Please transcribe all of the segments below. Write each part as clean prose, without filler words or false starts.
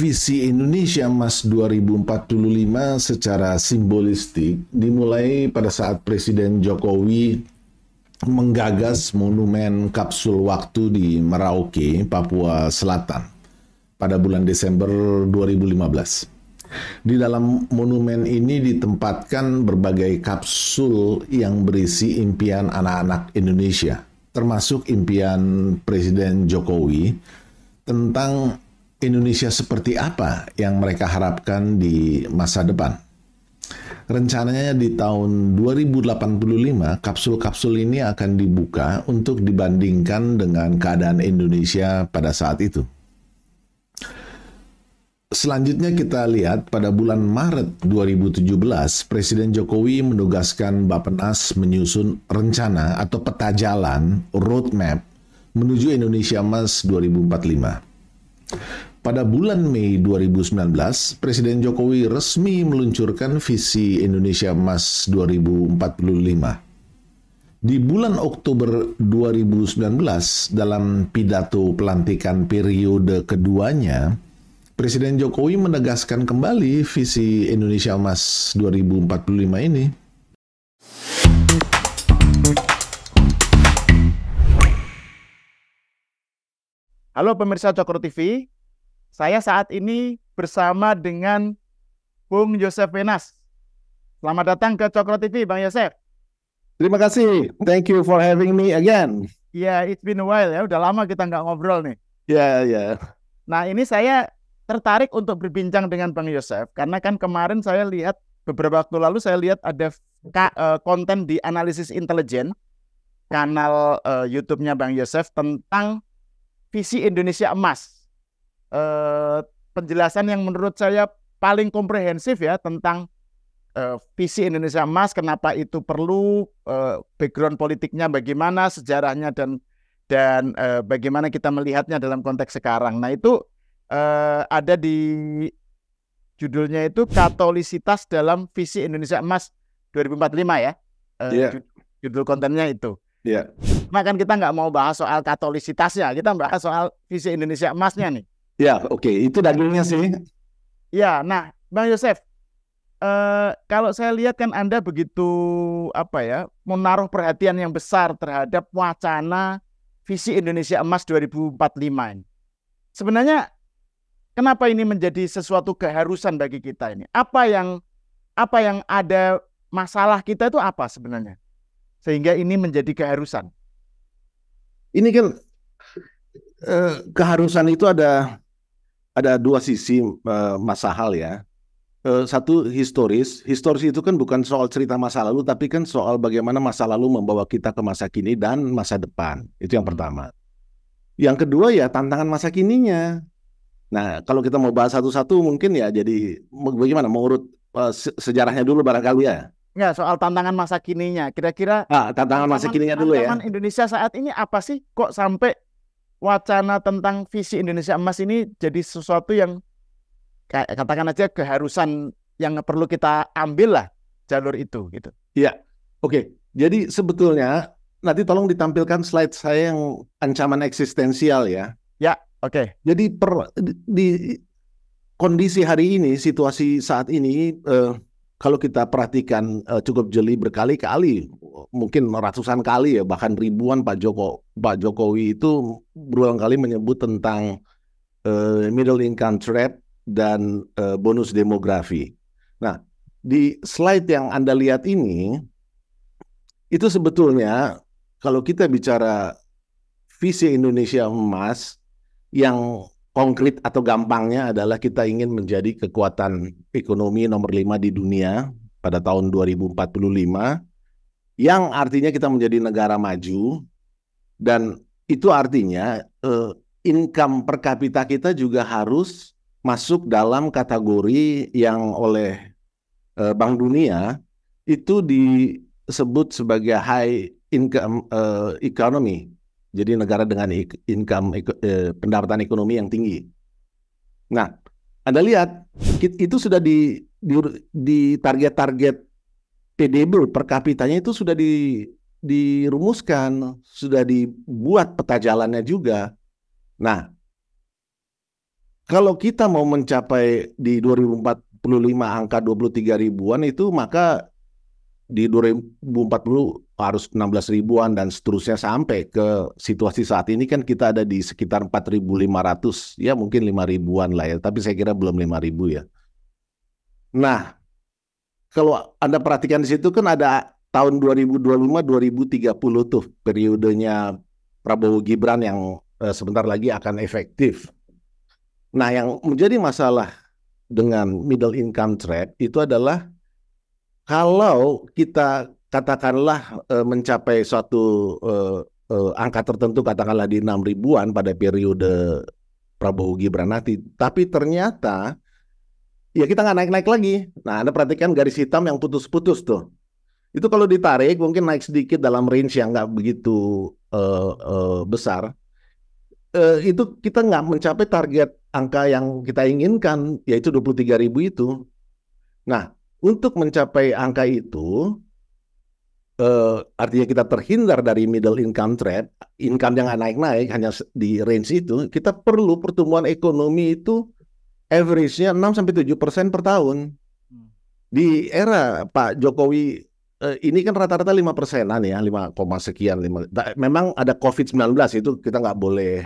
Visi Indonesia Emas 2045 secara simbolistik dimulai pada saat Presiden Jokowi menggagas monumen kapsul waktu di Merauke, Papua Selatan pada bulan Desember 2015. Di dalam monumen ini ditempatkan berbagai kapsul yang berisi impian anak-anak Indonesia, termasuk impian Presiden Jokowi tentang Indonesia seperti apa yang mereka harapkan di masa depan. Rencananya di tahun 2085, kapsul-kapsul ini akan dibuka untuk dibandingkan dengan keadaan Indonesia pada saat itu. Selanjutnya kita lihat pada bulan Maret 2017, Presiden Jokowi menugaskan Bappenas menyusun rencana atau peta jalan roadmap menuju Indonesia Emas 2045. Pada bulan Mei 2019, Presiden Jokowi resmi meluncurkan visi Indonesia Emas 2045. Di bulan Oktober 2019, dalam pidato pelantikan periode keduanya, Presiden Jokowi menegaskan kembali visi Indonesia Emas 2045 ini. Halo pemirsa Cokro TV, saya saat ini bersama dengan Bung Yosef Wenas. Selamat datang ke Cokro TV, Bang Yosef. Terima kasih. Thank you for having me again. Ya, it's been a while ya. Udah lama kita nggak ngobrol nih. Ya. Nah, ini saya tertarik untuk berbincang dengan Bang Yosef karena kan kemarin saya lihat beberapa waktu lalu saya lihat ada konten di Analisis Intelijen, kanal YouTube-nya Bang Yosef tentang visi Indonesia Emas. Penjelasan yang menurut saya paling komprehensif ya tentang visi Indonesia Emas, kenapa itu perlu, background politiknya bagaimana, sejarahnya dan bagaimana kita melihatnya dalam konteks sekarang. Nah itu ada di judulnya itu Katolisitas dalam Visi Indonesia Emas 2045 ya. Judul kontennya itu. Iya. Nah kan kita nggak mau bahas soal katolisitasnya, kita bahas soal visi Indonesia Emasnya nih. Ya, oke. Itu dagingnya sih. Ya, nah Bang Yosef, kalau saya lihat kan Anda begitu menaruh perhatian yang besar terhadap wacana visi Indonesia Emas 2045 ini. Sebenarnya kenapa ini menjadi sesuatu keharusan bagi kita ini? Apa yang ada masalah kita itu apa sebenarnya? Sehingga ini menjadi keharusan. Ini kan keharusan itu ada dua sisi masalah ya. Satu historis itu kan bukan soal cerita masa lalu, tapi kan soal bagaimana masa lalu membawa kita ke masa kini dan masa depan. Itu yang pertama. Yang kedua ya tantangan masa kininya. Nah kalau kita mau bahas satu-satu mungkin ya jadi bagaimana mengurut sejarahnya dulu barangkali ya. Ya, soal tantangan masa kininya. Kira-kira tantangan masa kininya dulu ya. Tantangan Indonesia saat ini apa sih? Kok sampai wacana tentang visi Indonesia Emas ini jadi sesuatu yang katakan aja keharusan yang perlu kita ambil lah jalur itu gitu. Iya. Oke. Jadi sebetulnya nanti tolong ditampilkan slide saya yang ancaman eksistensial ya. Ya, oke. Jadi di kondisi hari ini, situasi saat ini kalau kita perhatikan cukup jeli berkali-kali, mungkin ratusan kali ya, bahkan ribuan Pak Jokowi itu berulang kali menyebut tentang middle income trap dan bonus demografi. Nah, di slide yang Anda lihat ini, itu sebetulnya kalau kita bicara visi Indonesia Emas, yang konkret atau gampangnya adalah kita ingin menjadi kekuatan ekonomi nomor 5 di dunia pada tahun 2045, yang artinya kita menjadi negara maju, dan itu artinya income per kapita kita juga harus masuk dalam kategori yang oleh Bank Dunia itu disebut sebagai high income economy. Jadi negara dengan income pendapatan ekonomi yang tinggi. Nah, Anda lihat itu sudah di target-target PDB per kapitanya itu sudah dirumuskan, sudah dibuat peta jalannya juga. Nah, kalau kita mau mencapai di 2045 angka 23 ribuan itu, maka di 2040 harus 16 ribuan dan seterusnya sampai ke situasi saat ini kan kita ada di sekitar 4.500, ya mungkin 5 ribuan lah ya, tapi saya kira belum 5 ribu ya. Nah, kalau Anda perhatikan di situ kan ada tahun 2025-2030 tuh periodenya Prabowo Gibran yang sebentar lagi akan efektif. Nah, yang menjadi masalah dengan middle income trap itu adalah kalau kita katakanlah mencapai suatu angka tertentu, katakanlah di 6 ribuan pada periode Prabowo Gibran nanti, tapi ternyata ya kita nggak naik-naik lagi. Nah, Anda perhatikan garis hitam yang putus-putus tuh. Itu kalau ditarik mungkin naik sedikit dalam range yang nggak begitu besar. Itu kita nggak mencapai target angka yang kita inginkan, yaitu 23.000 itu. Nah, untuk mencapai angka itu, artinya kita terhindar dari middle income trap, income yang nggak naik-naik, hanya di range itu, kita perlu pertumbuhan ekonomi itu average-nya 6-7% per tahun. Di era Pak Jokowi ini kan rata-rata 5%-an ya, 5, sekian. Memang ada COVID-19 itu kita nggak boleh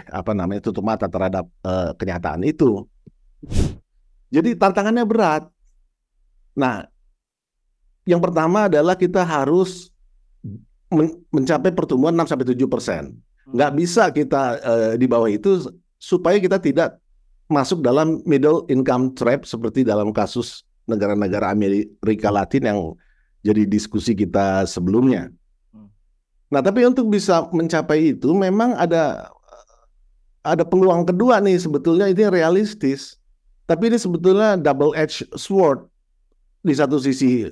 tutup mata terhadap kenyataan itu. Jadi tantangannya berat. Nah, yang pertama adalah kita harus mencapai pertumbuhan 6-7%. Nggak bisa kita di bawah itu supaya kita tidak masuk dalam middle income trap seperti dalam kasus negara-negara Amerika Latin yang jadi diskusi kita sebelumnya. Nah, tapi untuk bisa mencapai itu memang ada peluang kedua nih, sebetulnya ini realistis. Tapi ini sebetulnya double-edged sword. Di satu sisi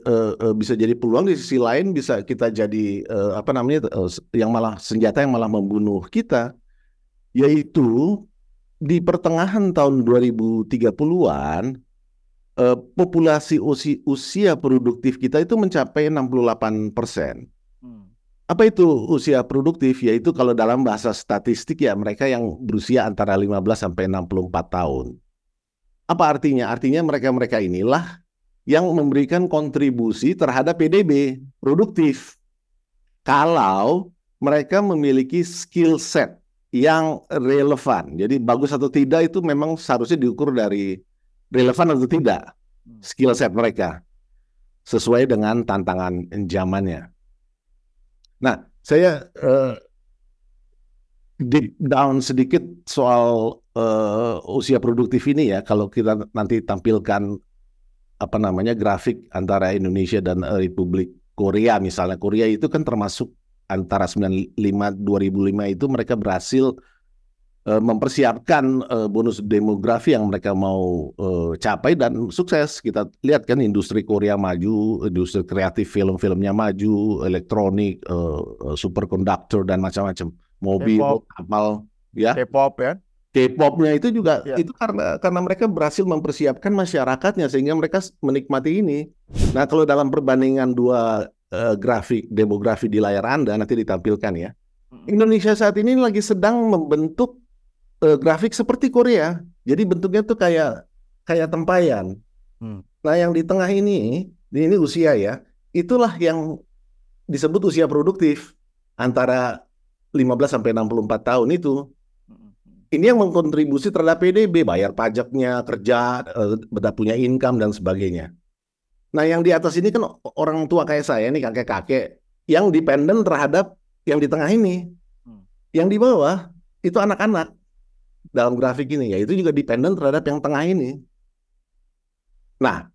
bisa jadi peluang, di sisi lain bisa kita jadi yang malah senjata yang malah membunuh kita. Yaitu di pertengahan tahun 2030-an populasi usia produktif kita itu mencapai 68%. Apa itu usia produktif? Yaitu kalau dalam bahasa statistik ya mereka yang berusia antara 15 sampai 64 tahun. Apa artinya? Artinya mereka-mereka inilah yang memberikan kontribusi terhadap PDB produktif. Kalau mereka memiliki skill set yang relevan. Jadi bagus atau tidak itu memang seharusnya diukur dari relevan atau tidak skill set mereka sesuai dengan tantangan zamannya. Nah, saya deep down sedikit soal usia produktif ini ya. Kalau kita nanti tampilkan grafik antara Indonesia dan Republik Korea misalnya. Korea itu kan termasuk antara 95-2005 itu mereka berhasil mempersiapkan bonus demografi yang mereka mau capai dan sukses. Kita lihat kan industri Korea maju, industri kreatif film-filmnya maju, elektronik, superconductor dan macam-macam, mobil, kapal, ya. K-pop ya. K-popnya itu juga itu karena mereka berhasil mempersiapkan masyarakatnya sehingga mereka menikmati ini. Nah, kalau dalam perbandingan dua grafik demografi di layar Anda nanti ditampilkan ya. Indonesia saat ini lagi sedang membentuk grafik seperti Korea. Jadi bentuknya tuh kayak tempayan. Nah, yang di tengah ini usia ya. Itulah yang disebut usia produktif antara 15 sampai 64 tahun itu. Ini yang mengkontribusi terhadap PDB, bayar pajaknya, kerja, punya income dan sebagainya. Nah, yang di atas ini kan orang tua kayak saya nih, kakek-kakek yang dependen terhadap yang di tengah ini. Yang di bawah itu anak-anak. Dalam grafik ini ya itu juga dependen terhadap yang tengah ini. Nah,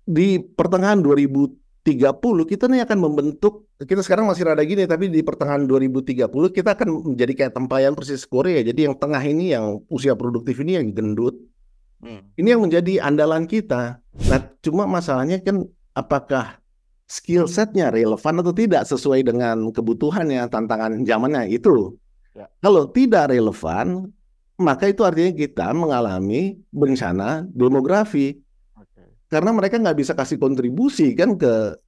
di pertengahan 2030 kita nih akan membentuk, kita sekarang masih rada gini, tapi di pertengahan 2030 kita akan menjadi kayak tempayan persis Korea. Jadi yang tengah ini, yang usia produktif ini yang gendut, ini yang menjadi andalan kita. Nah, cuma masalahnya kan apakah skill setnya relevan atau tidak sesuai dengan kebutuhannya, tantangan zamannya itu. Ya. Kalau tidak relevan, maka itu artinya kita mengalami bencana demografi. Karena mereka nggak bisa kasih kontribusi kan ke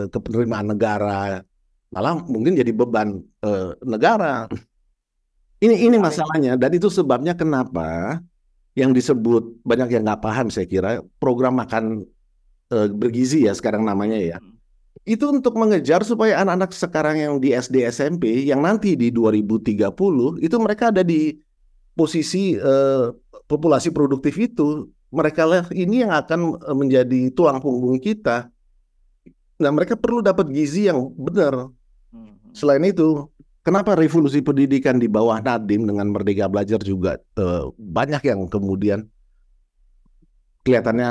penerimaan negara, malah mungkin jadi beban negara. Ini masalahnya, dan itu sebabnya kenapa yang disebut banyak yang nggak paham, saya kira program makan bergizi ya sekarang namanya ya. Itu untuk mengejar supaya anak-anak sekarang yang di SD SMP yang nanti di 2030 itu mereka ada di posisi populasi produktif itu. Mereka lah ini yang akan menjadi tulang punggung kita. Nah, mereka perlu dapat gizi yang benar. Selain itu, kenapa revolusi pendidikan di bawah Nadiem dengan Merdeka Belajar juga banyak yang kemudian kelihatannya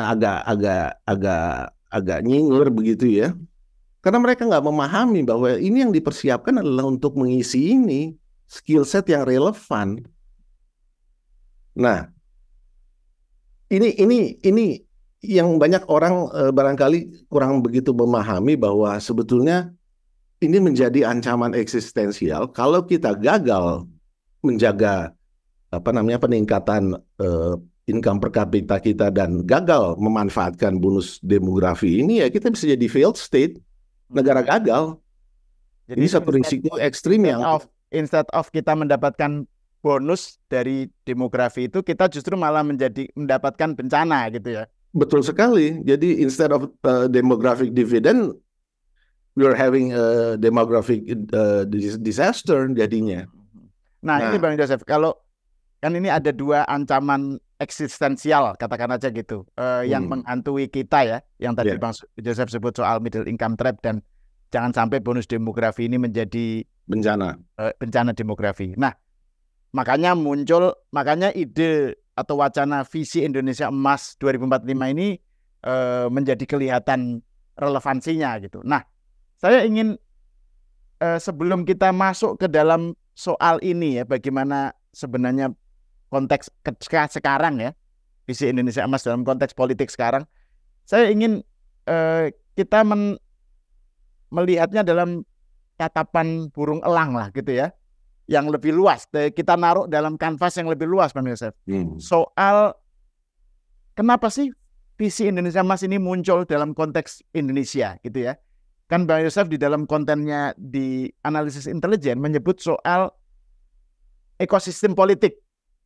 agak nyinggur begitu ya? Karena mereka nggak memahami bahwa ini yang dipersiapkan adalah untuk mengisi ini skill set yang relevan. Nah, ini yang banyak orang barangkali kurang begitu memahami bahwa sebetulnya ini menjadi ancaman eksistensial kalau kita gagal menjaga peningkatan income per kapita kita dan gagal memanfaatkan bonus demografi ini, ya kita bisa jadi failed state, negara gagal. Jadi ini satu risiko ekstrim yang instead of kita mendapatkan bonus dari demografi itu, kita justru malah mendapatkan bencana gitu ya. Betul sekali. Jadi instead of demographic dividend, we are having a demographic disaster jadinya. Nah, ini Bang Joseph, kalau kan ini ada dua ancaman eksistensial, katakan aja gitu, yang menghantui kita ya, yang tadi Bang Joseph sebut soal middle income trap dan jangan sampai bonus demografi ini menjadi bencana demografi. Nah, makanya ide atau wacana visi Indonesia Emas 2045 ini menjadi kelihatan relevansinya gitu. Nah, saya ingin sebelum kita masuk ke dalam soal ini ya, bagaimana sebenarnya konteks sekarang ya, visi Indonesia Emas dalam konteks politik sekarang, saya ingin kita melihatnya dalam tatapan burung elang lah gitu ya, yang lebih luas, kita naruh dalam kanvas yang lebih luas, Bang Yosef. Soal kenapa sih visi Indonesia Emas ini muncul dalam konteks Indonesia gitu ya. Kan Bang Yosef di dalam kontennya di Analisis Intelijen menyebut soal ekosistem politik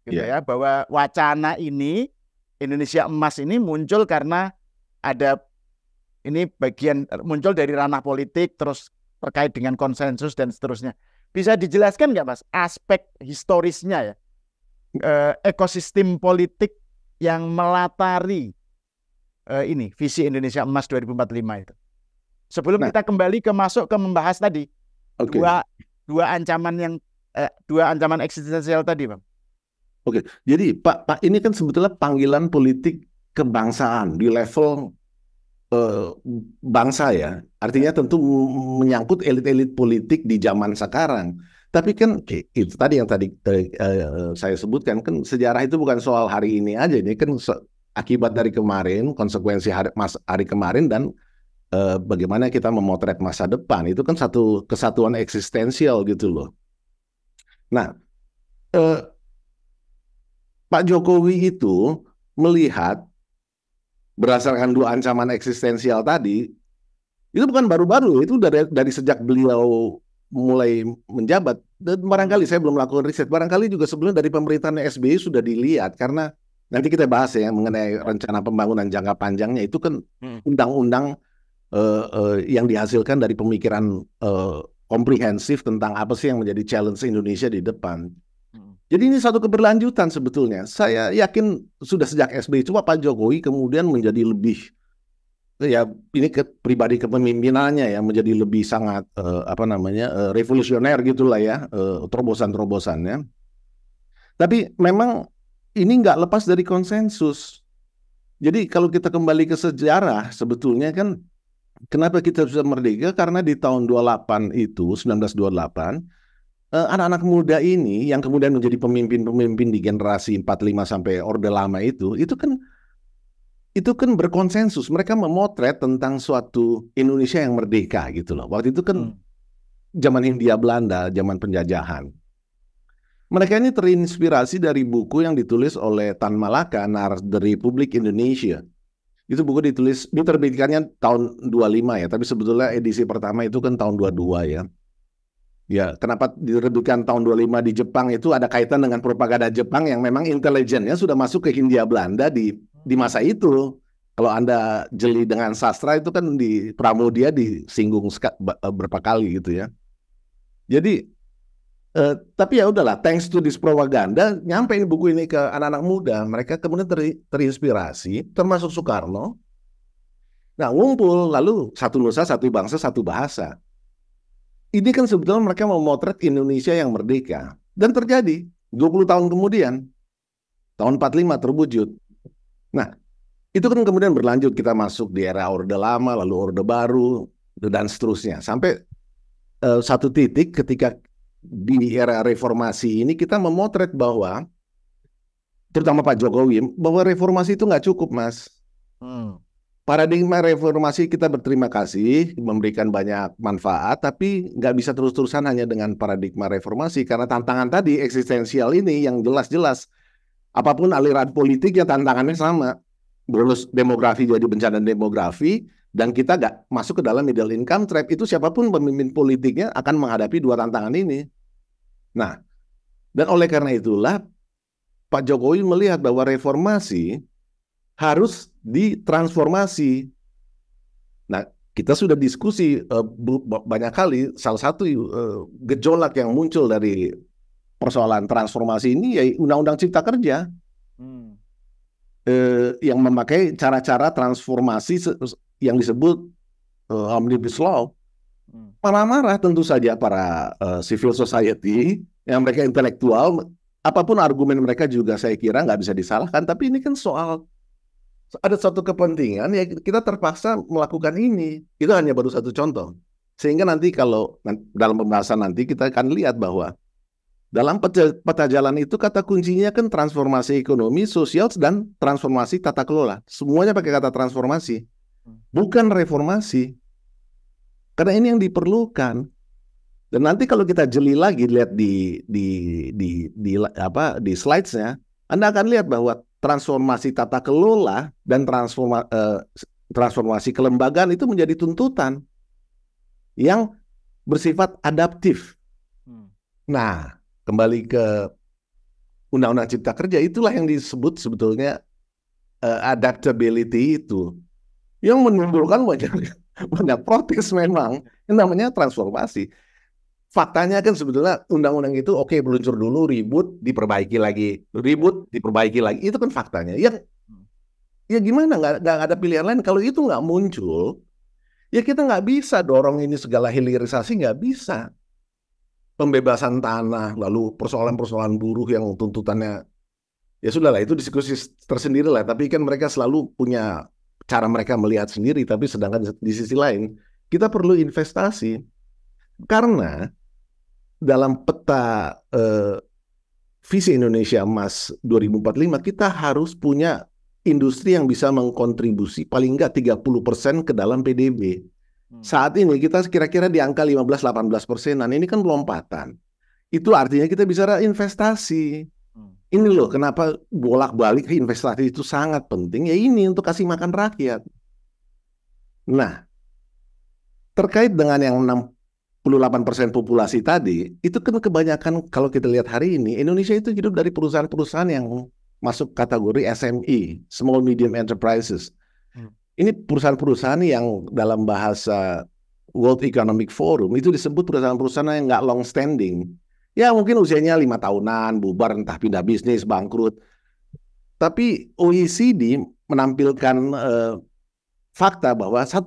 gitu ya, bahwa wacana ini Indonesia Emas ini muncul karena ada ini bagian muncul dari ranah politik terus terkait dengan konsensus dan seterusnya. Bisa dijelaskan nggak Mas aspek historisnya ya, ekosistem politik yang melatari ini visi Indonesia Emas 2045 itu? Sebelum kita kembali masuk ke membahas tadi dua ancaman eksistensial tadi, Bang. Jadi Pak ini kan sebetulnya panggilan politik kebangsaan di level bangsa ya. Artinya tentu menyangkut elit-elit politik di zaman sekarang. Tapi kan itu tadi yang saya sebutkan, kan sejarah itu bukan soal hari ini aja. Ini kan akibat dari kemarin, konsekuensi hari kemarin, dan bagaimana kita memotret masa depan. Itu kan satu kesatuan eksistensial gitu loh. Nah, Pak Jokowi itu melihat berdasarkan dua ancaman eksistensial tadi, itu bukan baru-baru, itu dari sejak beliau mulai menjabat. Dan barangkali saya belum melakukan riset, barangkali juga sebelumnya dari pemerintahan SBY sudah dilihat, karena nanti kita bahas ya mengenai rencana pembangunan jangka panjangnya, itu kan undang-undang yang dihasilkan dari pemikiran komprehensif tentang apa sih yang menjadi challenge Indonesia di depan. Jadi ini satu keberlanjutan sebetulnya. Saya yakin sudah sejak SBY, cuma Pak Jokowi kemudian menjadi lebih, ya ini pribadi kepemimpinannya ya, menjadi lebih sangat revolusioner gitulah ya, terobosan-terobosannya. Tapi memang ini nggak lepas dari konsensus. Jadi kalau kita kembali ke sejarah, sebetulnya kan kenapa kita bisa merdeka? Karena di tahun 1928, anak-anak muda ini yang kemudian menjadi pemimpin-pemimpin di generasi 45 sampai Orde Lama itu kan berkonsensus. Mereka memotret tentang suatu Indonesia yang merdeka gitu loh. Waktu itu kan zaman Hindia Belanda, zaman penjajahan. Mereka ini terinspirasi dari buku yang ditulis oleh Tan Malaka, Nar the Republic Indonesia. Itu buku diterbitkannya tahun 25 ya, tapi sebetulnya edisi pertama itu kan tahun 22 ya. Ya, kenapa direbutkan tahun 25 di Jepang itu ada kaitan dengan propaganda Jepang yang memang intelijennya sudah masuk ke Hindia Belanda di masa itu. Kalau Anda jeli dengan sastra itu kan di Pramudia disinggung berapa kali gitu ya. Jadi, tapi ya udahlah, thanks to this propaganda, nyampe ini buku ini ke anak-anak muda, mereka kemudian terinspirasi, termasuk Soekarno. Nah, ngumpul, lalu satu nusa, satu bangsa, satu bahasa. Ini kan sebetulnya mereka memotret Indonesia yang merdeka. Dan terjadi 20 tahun kemudian, tahun 45 terwujud. Nah, itu kan kemudian berlanjut, kita masuk di era Orde Lama, lalu Orde Baru, dan seterusnya. Sampai satu titik ketika di era reformasi ini kita memotret bahwa, terutama Pak Jokowi, bahwa reformasi itu nggak cukup, Mas. Paradigma reformasi kita berterima kasih, memberikan banyak manfaat, tapi nggak bisa terus-terusan hanya dengan paradigma reformasi, karena tantangan tadi eksistensial ini yang jelas-jelas, apapun aliran politiknya tantangannya sama. Bonus demografi jadi bencana demografi, dan kita nggak masuk ke dalam middle income trap, itu siapapun pemimpin politiknya akan menghadapi dua tantangan ini. Nah, dan oleh karena itulah, Pak Jokowi melihat bahwa reformasi harus ditransformasi. Nah, kita sudah diskusi banyak kali. Salah satu gejolak yang muncul dari persoalan transformasi ini ya Undang-Undang Cipta Kerja yang memakai cara-cara transformasi yang disebut Omnibus Law. Marah-marah tentu saja para civil society, yang mereka intelektual, apapun argumen mereka juga saya kira nggak bisa disalahkan. Tapi ini kan soal ada satu kepentingan ya kita terpaksa melakukan ini. Itu hanya baru satu contoh. Sehingga nanti kalau dalam pembahasan nanti kita akan lihat bahwa dalam peta jalan itu kata kuncinya kan transformasi ekonomi, sosial, dan transformasi tata kelola. Semuanya pakai kata transformasi, bukan reformasi. Karena ini yang diperlukan. Dan nanti kalau kita jeli lagi lihat di slides-nya, Anda akan lihat bahwa transformasi tata kelola dan transformasi kelembagaan itu menjadi tuntutan yang bersifat adaptif. Nah, kembali ke Undang-Undang Cipta Kerja, itulah yang disebut sebetulnya adaptability itu, yang menimbulkan banyak protes memang, yang namanya transformasi. Faktanya kan sebetulnya undang-undang itu oke, meluncur dulu, ribut, diperbaiki lagi, ribut, diperbaiki lagi. Itu kan faktanya. Ya gimana, nggak ada pilihan lain. Kalau itu nggak muncul, ya kita nggak bisa dorong ini segala hilirisasi, nggak bisa. Pembebasan tanah, lalu persoalan-persoalan buruh yang tuntutannya, ya sudahlah, itu diskusi tersendiri lah. Tapi kan mereka selalu punya cara mereka melihat sendiri. Tapi sedangkan di sisi lain, kita perlu investasi. Karena dalam peta visi Indonesia Emas 2045, kita harus punya industri yang bisa mengkontribusi paling enggak 30% ke dalam PDB. Saat ini kita kira-kira di angka 15-18%. Ini kan lompatan. Itu artinya kita bisa investasi. Ini loh kenapa bolak-balik investasi itu sangat penting. Ya ini untuk kasih makan rakyat. Nah, terkait dengan yang 68% populasi tadi, itu kan kebanyakan kalau kita lihat hari ini, Indonesia itu hidup dari perusahaan-perusahaan yang masuk kategori SME, Small Medium Enterprises. Ini perusahaan-perusahaan yang dalam bahasa World Economic Forum itu disebut perusahaan-perusahaan yang nggak long standing. Ya mungkin usianya 5 tahunan, bubar, entah pindah bisnis, bangkrut. Tapi OECD menampilkan fakta bahwa 1%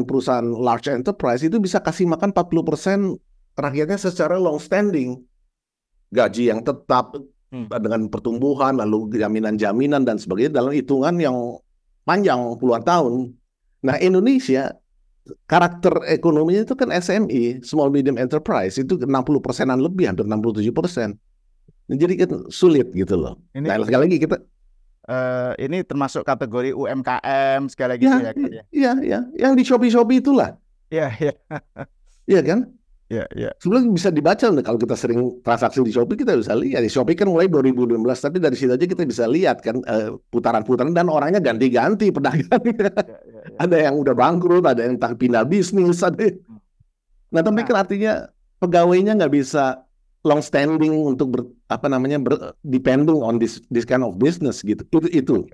perusahaan large enterprise itu bisa kasih makan 40% rakyatnya secara long standing. Gaji yang tetap dengan pertumbuhan, lalu jaminan-jaminan dan sebagainya dalam hitungan yang panjang puluhan tahun. Nah, Indonesia karakter ekonominya itu kan SME, Small Medium Enterprise, itu 60%-an lebih, hampir 67%. Jadi kan sulit gitu loh. Nah, sekali lagi kita ini termasuk kategori UMKM segala gitu ya. Iya, yang di Shopee itulah. Iya. Iya kan? Iya. Sebelum bisa dibaca kalau kita sering transaksi di Shopee kita bisa lihat. Di Shopee kan mulai 2012, tapi dari situ aja kita bisa lihat kan putaran-putaran dan orangnya ganti-ganti pedagang. Ada yang udah bangkrut, ada yang pindah bisnis, ada. Nah, tapi kan artinya pegawainya nggak bisa long standing untuk depending on this kind of business gitu. Itu.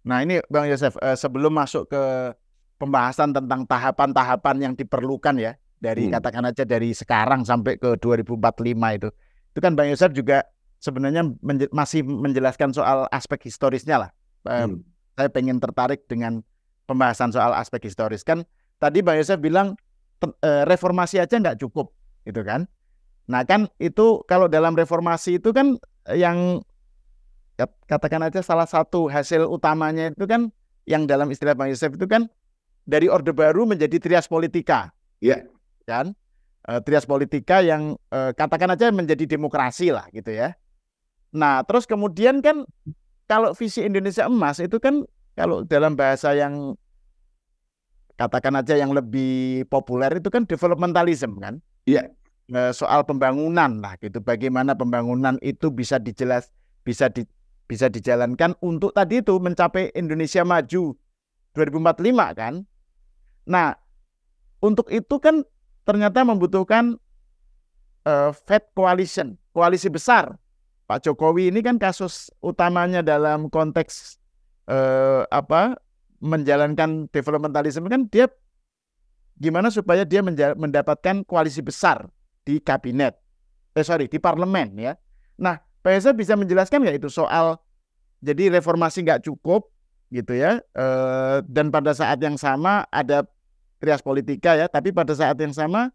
Nah ini Bang Yosef, sebelum masuk ke pembahasan tentang tahapan-tahapan yang diperlukan ya, dari katakan aja dari sekarang sampai ke 2045 itu kan Bang Yosef juga sebenarnya masih menjelaskan soal aspek historisnya lah. Saya pengen tertarik dengan pembahasan soal aspek historis. Kan tadi Bang Yosef bilang reformasi aja nggak cukup, gitu kan? Nah kan itu kalau dalam reformasi itu kan yang katakan aja salah satu hasil utamanya itu kan yang dalam istilah Bang Yosef itu kan dari Orde Baru menjadi trias politika, kan? Trias politika yang katakan aja menjadi demokrasi lah, gitu ya. Nah terus kemudian kan kalau visi Indonesia Emas itu kan kalau dalam bahasa yang katakan aja yang lebih populer itu kan developmentalism kan? Soal pembangunan lah, gitu. Bagaimana pembangunan itu bisa dijalankan untuk tadi itu mencapai Indonesia maju 2045 kan. Nah, untuk itu kan ternyata membutuhkan Fed coalition, koalisi besar. Pak Jokowi ini kan kasus utamanya dalam konteks menjalankan developmentalism kan dia gimana supaya dia mendapatkan koalisi besar di kabinet, di parlemen ya. Nah, Pak Yosef bisa menjelaskan nggak itu soal jadi reformasi nggak cukup gitu ya, dan pada saat yang sama ada trias politika ya, tapi pada saat yang sama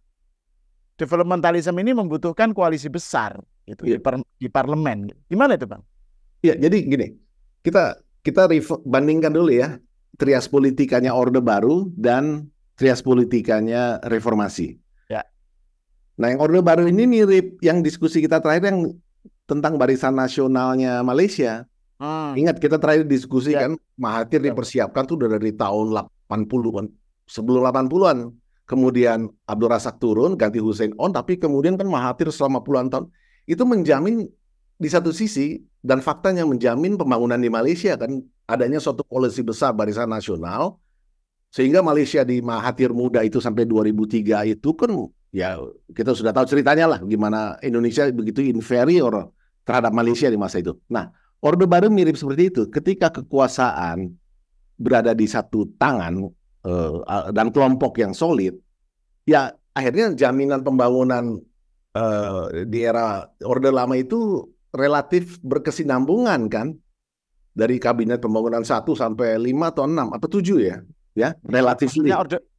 developmentalism ini membutuhkan koalisi besar gitu di parlemen. Gimana itu Bang? Ya, jadi gini, kita bandingkan dulu ya trias politikanya Orde Baru dan trias politikanya reformasi. Nah, yang Orde Baru ini mirip yang diskusi kita terakhir yang tentang Barisan Nasionalnya Malaysia. Ingat kita terakhir diskusi kan Mahathir dipersiapkan tuh udah dari tahun 80-an, sebelum 80-an. Kemudian Abdul Razak turun, ganti Hussein On, tapi kemudian kan Mahathir selama puluhan tahun itu menjamin di satu sisi dan faktanya menjamin pembangunan di Malaysia kan adanya suatu koalisi besar Barisan Nasional sehingga Malaysia di Mahathir muda itu sampai 2003 itu kan ya kita sudah tahu ceritanya lah gimana Indonesia begitu inferior terhadap Malaysia di masa itu. Nah, Orde Baru mirip seperti itu. Ketika kekuasaan berada di satu tangan dan kelompok yang solid, ya akhirnya jaminan pembangunan di era Orde Lama itu relatif berkesinambungan kan. Dari kabinet pembangunan 1 sampai 5 atau 6 atau 7 ya relatif.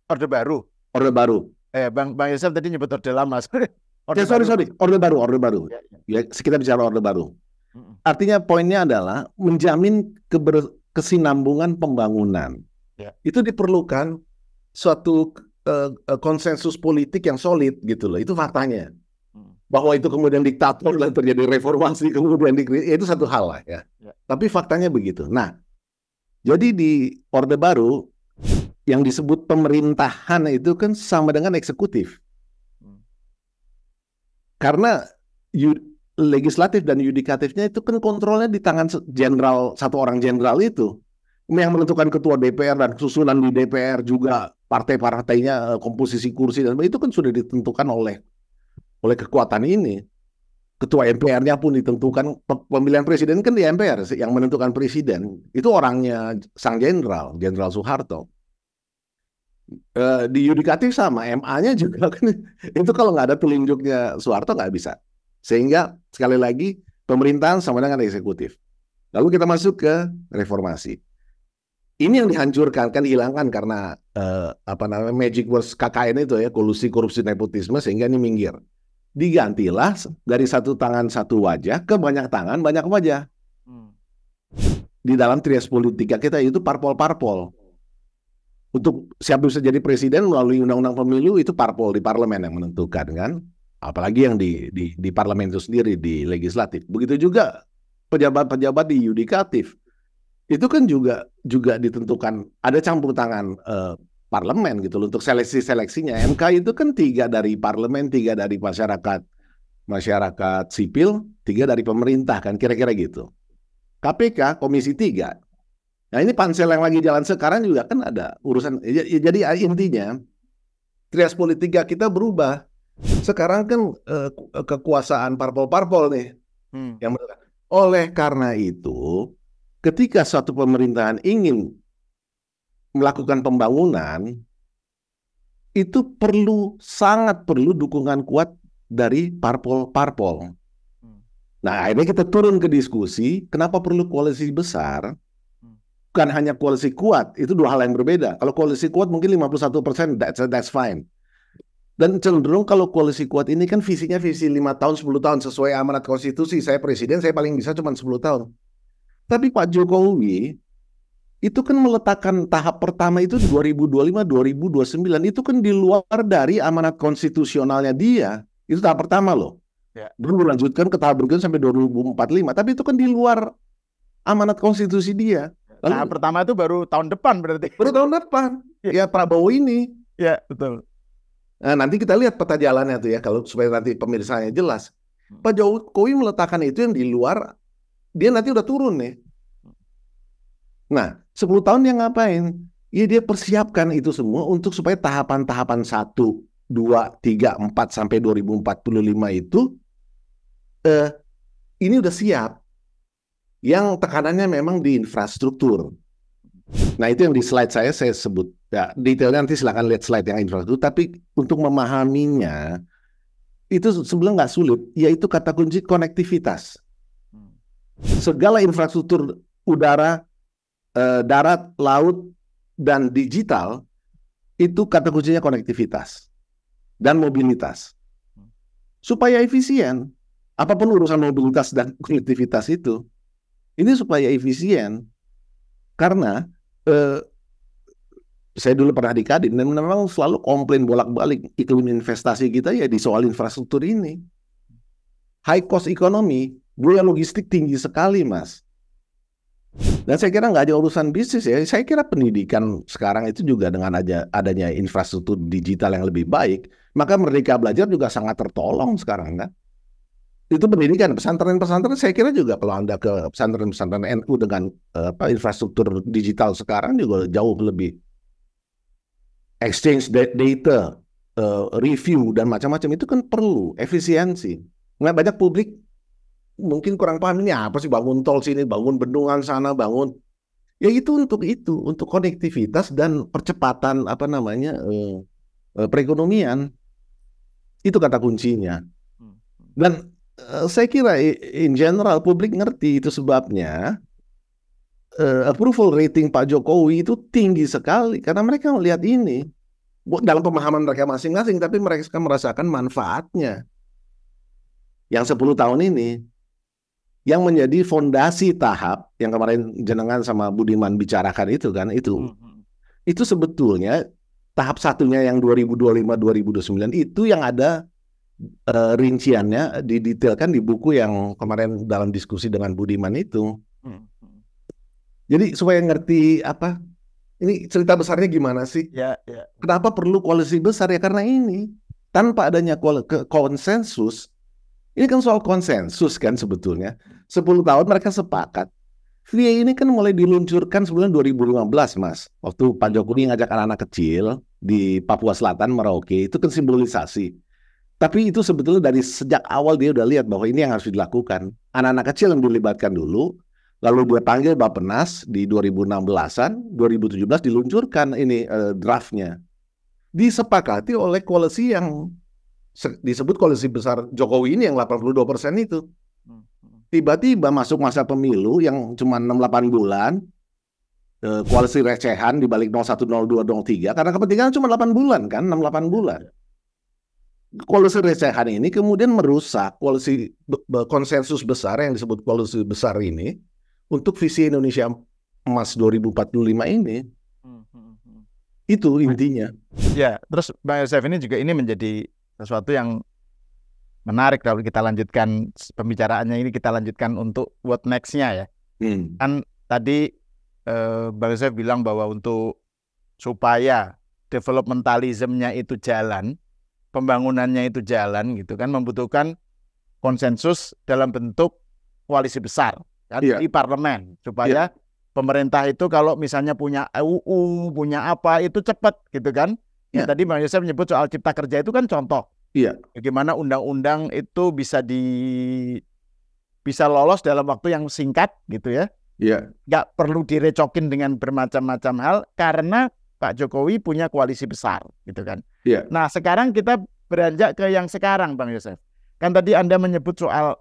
Orde Baru. Orde Baru. Bang Yosef tadi nyebut Orde Lama. Sorry. Orde Baru. Ya, kita bicara Orde Baru. Artinya poinnya adalah menjamin kesinambungan pembangunan. Itu diperlukan suatu konsensus politik yang solid gitu loh. Itu faktanya. Bahwa itu kemudian diktator dan terjadi reformasi kemudian itu satu hal lah ya. Tapi faktanya begitu. Nah, jadi di Orde Baru yang disebut pemerintahan itu kan sama dengan eksekutif. Karena legislatif dan yudikatifnya itu kan kontrolnya di tangan satu orang jenderal itu. Yang menentukan ketua DPR dan susunan di DPR juga partai-partainya, komposisi kursi dan itu kan sudah ditentukan oleh kekuatan ini. Ketua MPR-nya pun ditentukan, pemilihan presiden kan di MPR yang menentukan presiden. Itu orangnya sang jenderal Soeharto. Di yudikatif sama, MA-nya juga kan itu kalau nggak ada telunjuknya Soeharto nggak bisa. Sehingga sekali lagi pemerintahan sama dengan eksekutif. Lalu kita masuk ke reformasi. Ini yang dihancurkan, kan dihilangkan karena magic words KKN itu ya, kolusi, korupsi, nepotisme, sehingga ini minggir. Digantilah dari satu tangan satu wajah ke banyak tangan banyak wajah. Di dalam trias politika kita itu parpol-parpol. Untuk siapa bisa jadi presiden melalui undang-undang pemilu itu parpol di parlemen yang menentukan kan. Apalagi yang di parlemen itu sendiri, di legislatif. Begitu juga pejabat-pejabat di yudikatif. Itu kan juga ditentukan, ada campur tangan parlemen gitu loh, untuk seleksinya. MK itu kan 3 dari parlemen, 3 dari masyarakat sipil, 3 dari pemerintah kan, kira-kira gitu. KPK Komisi 3. Nah ini pansel yang lagi jalan sekarang juga kan ada urusan. Jadi intinya trias politika kita berubah Sekarang kan kekuasaan parpol-parpol nih yang menentukan. Oleh karena itu, ketika suatu pemerintahan ingin melakukan pembangunan, itu sangat perlu dukungan kuat dari parpol-parpol. Nah, akhirnya kita turun ke diskusi, kenapa perlu koalisi besar? Bukan hanya koalisi kuat, itu dua hal yang berbeda. Kalau koalisi kuat mungkin 51%, that's fine. Dan cenderung kalau koalisi kuat ini kan visinya visi 5 tahun, 10 tahun, sesuai amanat konstitusi. Saya presiden, saya paling bisa cuma 10 tahun. Tapi Pak Jokowi itu kan meletakkan tahap pertama itu 2025-2029, itu kan di luar dari amanat konstitusionalnya dia. Itu tahap pertama loh. Ya. Belum melanjutkan ke tahap berikutnya sampai 2045, tapi itu kan di luar amanat konstitusi dia. Lalu, tahap pertama itu baru tahun depan berarti. Baru tahun depan. Ya Prabowo ini. Ya, betul. Nah, nanti kita lihat peta jalannya tuh ya, kalau supaya nanti pemirsanya jelas. Pak Jokowi meletakkan itu yang di luar, dia nanti udah turun nih. Nah, 10 tahun dia ngapain? Ya dia persiapkan itu semua untuk supaya tahapan-tahapan 1, 2, 3, 4 sampai 2045 itu ini udah siap. Yang tekanannya memang di infrastruktur. Nah, itu yang di slide saya sebut. Ya, detailnya nanti silakan lihat slide yang infrastruktur. Tapi untuk memahaminya, itu sebenarnya nggak sulit. Yaitu kata kunci konektivitas. Segala infrastruktur udara, darat, laut, dan digital, itu kata kuncinya konektivitas. Dan mobilitas. Supaya efisien. Apapun urusan mobilitas dan konektivitas itu. Ini supaya efisien. Karena saya dulu pernah di Kadin dan memang selalu komplain bolak-balik iklim investasi kita ya di soal infrastruktur ini. High cost ekonomi, biaya logistik tinggi sekali, Mas. Dan saya kira nggak ada urusan bisnis ya. Saya kira pendidikan sekarang itu juga dengan adanya infrastruktur digital yang lebih baik, maka Merdeka Belajar juga sangat tertolong sekarang kan. Itu pendidikan, pesantren-pesantren saya kira juga kalau Anda ke pesantren-pesantren NU dengan infrastruktur digital sekarang juga jauh lebih exchange data, review dan macam-macam itu kan perlu efisiensi. Nggak banyak publik mungkin kurang paham ini apa sih bangun tol sini, bangun bendungan sana, bangun. Ya itu untuk konektivitas dan percepatan perekonomian. Itu kata kuncinya. Dan saya kira in general publik ngerti itu sebabnya approval rating Pak Jokowi itu tinggi sekali karena mereka melihat ini dalam pemahaman mereka masing-masing, tapi mereka merasakan manfaatnya yang 10 tahun ini yang menjadi fondasi tahap yang kemarin jenengan sama Budiman bicarakan itu kan itu sebetulnya tahap satunya yang 2025-2029 itu yang ada rinciannya didetailkan di buku yang kemarin dalam diskusi dengan Budiman itu. Jadi supaya ngerti ini cerita besarnya gimana sih? Ya. Kenapa perlu koalisi besar ya? Karena ini tanpa adanya konsensus, ini kan soal konsensus kan sebetulnya. 10 tahun mereka sepakat. VIA ini kan mulai diluncurkan sebelum 2015, Mas. Waktu Pak Jokowi ngajak anak-anak kecil di Papua Selatan, Merauke, itu kan simbolisasi. Tapi itu sebetulnya dari sejak awal dia udah lihat bahwa ini yang harus dilakukan. Anak-anak kecil yang dilibatkan dulu, lalu dia panggil Bappenas di 2016-an, 2017 diluncurkan ini draftnya. Disepakati oleh koalisi yang disebut koalisi besar Jokowi ini yang 82% itu. Tiba-tiba masuk masa pemilu yang cuma 6-8 bulan, koalisi recehan di balik 01, 02, 03, karena kepentingan cuma 8 bulan kan, 6-8 bulan. Koalisi recehan ini kemudian merusak koalisi konsensus besar yang disebut koalisi besar ini untuk visi Indonesia Emas 2045 ini. Itu intinya. Ya, terus Bang Yosef ini juga ini menjadi sesuatu yang menarik kalau kita lanjutkan pembicaraannya ini, kita lanjutkan untuk what next-nya ya. Kan tadi Bang Yosef bilang bahwa untuk supaya developmentalism-nya itu jalan, pembangunannya itu jalan gitu kan, membutuhkan konsensus dalam bentuk koalisi besar kan, di parlemen supaya pemerintah itu kalau misalnya punya UU, punya apa itu cepat gitu kan. Ya tadi Bang Yosef menyebut soal cipta kerja itu kan contoh. Iya, Bagaimana undang-undang itu bisa lolos dalam waktu yang singkat gitu ya. iya, Nggak perlu direcokin dengan bermacam-macam hal karena Pak Jokowi punya koalisi besar gitu kan. iya, Nah, sekarang kita beranjak ke yang sekarang, Bang Yosef. Kan tadi Anda menyebut soal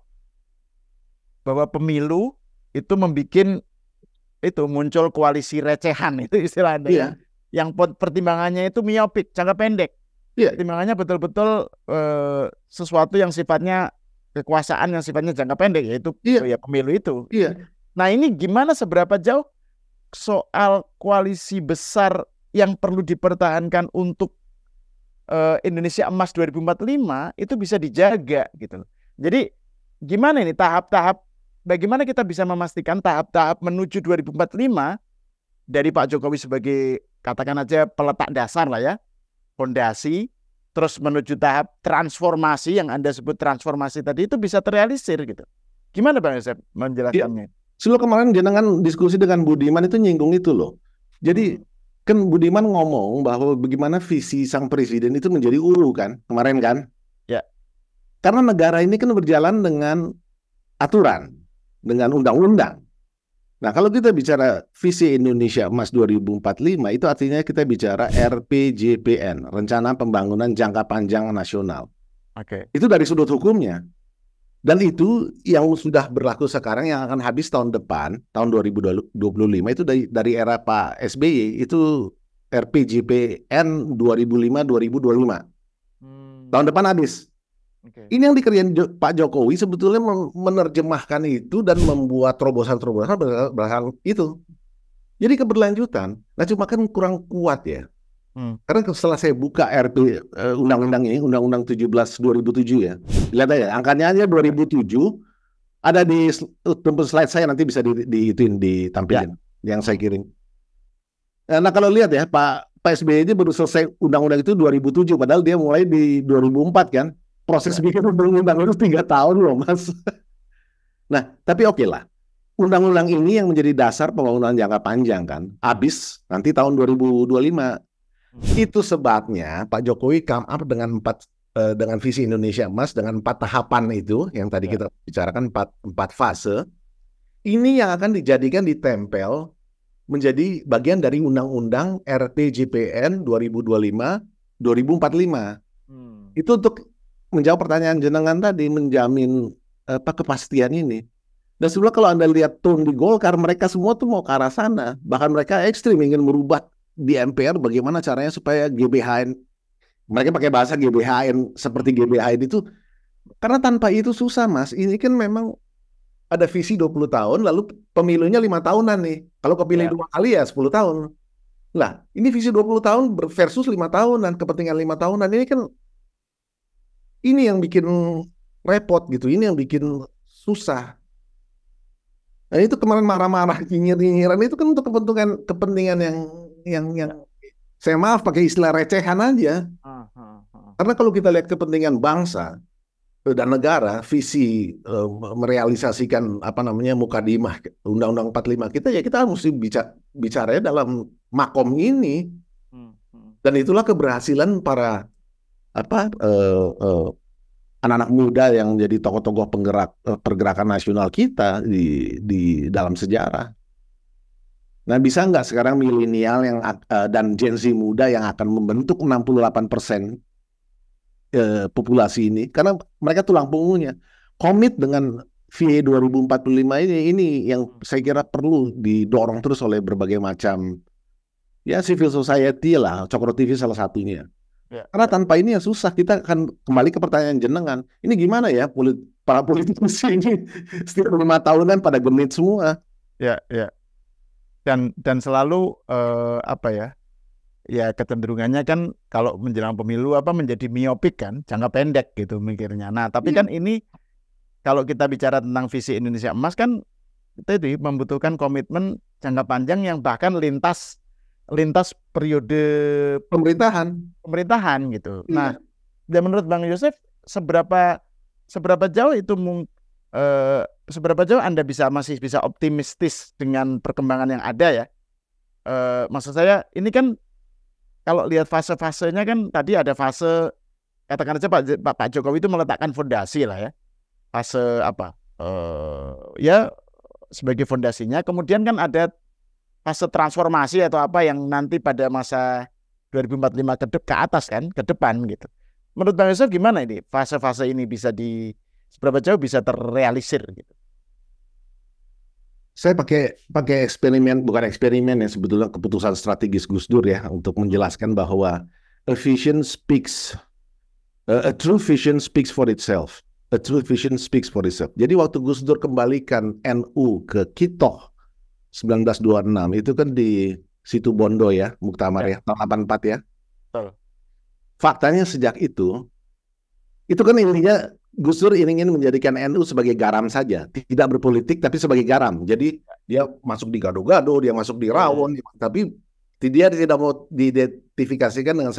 bahwa pemilu itu membuat itu muncul koalisi recehan itu istilah Anda ya. iya, Yang pertimbangannya itu miopik, jangka pendek. iya, Pertimbangannya betul-betul sesuatu yang sifatnya kekuasaan yang sifatnya jangka pendek, yaitu iya, ya pemilu itu. iya. Nah, ini gimana seberapa jauh soal koalisi besar yang perlu dipertahankan untuk Indonesia Emas 2045 itu bisa dijaga gitu loh. Jadi gimana ini tahap-tahap, bagaimana kita bisa memastikan tahap-tahap menuju 2045 dari Pak Jokowi sebagai katakan aja peletak dasar lah ya, fondasi, terus menuju tahap transformasi yang Anda sebut transformasi tadi itu bisa terrealisir gitu. Gimana Bang Yosef menjelaskannya? Sebelum kemarin jenengan diskusi dengan Budiman itu nyinggung itu loh. Jadi kan Budiman ngomong bahwa bagaimana visi sang presiden itu menjadi ulu kan kemarin kan. Ya. Karena negara ini kan berjalan dengan aturan, dengan undang-undang. Nah, kalau kita bicara visi Indonesia Emas 2045 itu artinya kita bicara RPJPN, Rencana Pembangunan Jangka Panjang Nasional. Oke. Itu dari sudut hukumnya. Dan itu yang sudah berlaku sekarang yang akan habis tahun depan, tahun 2025 itu dari era Pak SBY itu RPJPN 2005-2025. Tahun depan habis. Oke. Ini yang dikerjain Pak Jokowi sebetulnya menerjemahkan itu dan membuat terobosan-terobosan berdasarkan itu. Jadi keberlanjutan. Nah cuma kan kurang kuat ya. Karena setelah saya buka undang-undang ini, Undang-Undang 17 2007 ya. Lihat aja, angkanya aja 2007. Ada di slide saya, nanti bisa ditampilin yang saya kirim. Nah kalau lihat ya, Pak SBY ini baru selesai undang-undang itu 2007, padahal dia mulai di 2004 kan. Proses bikin undang-undang itu 3 tahun loh Mas. Nah, tapi oke lah. Undang-undang ini yang menjadi dasar pembangunan jangka panjang kan. Habis nanti tahun 2025. Itu sebabnya Pak Jokowi come up dengan dengan visi Indonesia Emas dengan 4 tahapan itu yang tadi kita bicarakan 4 fase. Ini yang akan dijadikan ditempel menjadi bagian dari undang-undang RPJPN 2025-2045. Itu untuk menjawab pertanyaan jenengan tadi, menjamin kepastian ini. Dan sebenarnya kalau Anda lihat tone di Golkar, mereka semua tuh mau ke arah sana. Bahkan mereka ekstrim ingin merubah di MPR bagaimana caranya supaya GBHN, mereka pakai bahasa GBHN seperti GBHN itu, karena tanpa itu susah Mas. Ini kan memang ada visi 20 tahun lalu pemilunya 5 tahunan nih. Kalau kepilih 2 kali ya 10 tahun. Lah, ini visi 20 tahun versus 5 tahunan, kepentingan 5 tahunan ini kan ini yang bikin repot gitu, ini yang bikin susah. Nah itu kemarin marah-marah, nyinyir-nyinyiran itu kan untuk kepentingan yang saya maaf pakai istilah recehan aja. Karena kalau kita lihat kepentingan bangsa dan negara, visi merealisasikan mukadimah Undang-Undang 45 kita, ya kita mesti bicaranya dalam makom ini. Dan itulah keberhasilan para anak-anak muda yang jadi tokoh-tokoh pergerakan nasional kita di dalam sejarah. Nah, bisa nggak sekarang milenial yang dan Gen Z muda yang akan membentuk 68% populasi ini, karena mereka tulang punggungnya, komit dengan VA 2045 ini yang saya kira perlu didorong terus oleh berbagai macam ya civil society lah, Cokro TV salah satunya. Karena tanpa ini ya susah. Kita akan kembali ke pertanyaan jenengan. Ini gimana ya para politisi ini setiap 5 tahunan pada genit semua. Ya. Dan selalu ya kecenderungannya kan kalau menjelang pemilu menjadi miopik kan, jangka pendek gitu mikirnya. Nah, tapi kan ini kalau kita bicara tentang visi Indonesia Emas kan itu membutuhkan komitmen jangka panjang yang bahkan lintas periode pemerintahan gitu. Nah, dan menurut Bang Yosef seberapa jauh itu seberapa jauh Anda masih bisa optimistis dengan perkembangan yang ada ya? Maksud saya ini kan kalau lihat fase-fasenya kan tadi ada fase katakan aja Pak Jokowi itu meletakkan fondasi lah ya, fase apa, ya sebagai fondasinya. Kemudian kan ada fase transformasi atau apa yang nanti pada masa 2045 ke atas kan, ke depan gitu. Menurut Bang Yosef gimana ini fase-fase ini bisa seberapa jauh bisa terrealisir gitu? Saya pakai eksperimen, bukan eksperimen ya, sebetulnya keputusan strategis Gus Dur ya, untuk menjelaskan bahwa a true vision speaks for itself. A true vision speaks for itself. Jadi waktu Gus Dur kembalikan NU ke Kitoh 1926 itu kan di Situ Bondo ya, Muktamar ya, tahun 84 ya. Betul. Faktanya sejak itu kan intinya Gus Dur ingin menjadikan NU sebagai garam saja, tidak berpolitik tapi sebagai garam. Jadi dia masuk di gado-gado, dia masuk di rawon, tapi dia tidak mau diidentifikasikan dengan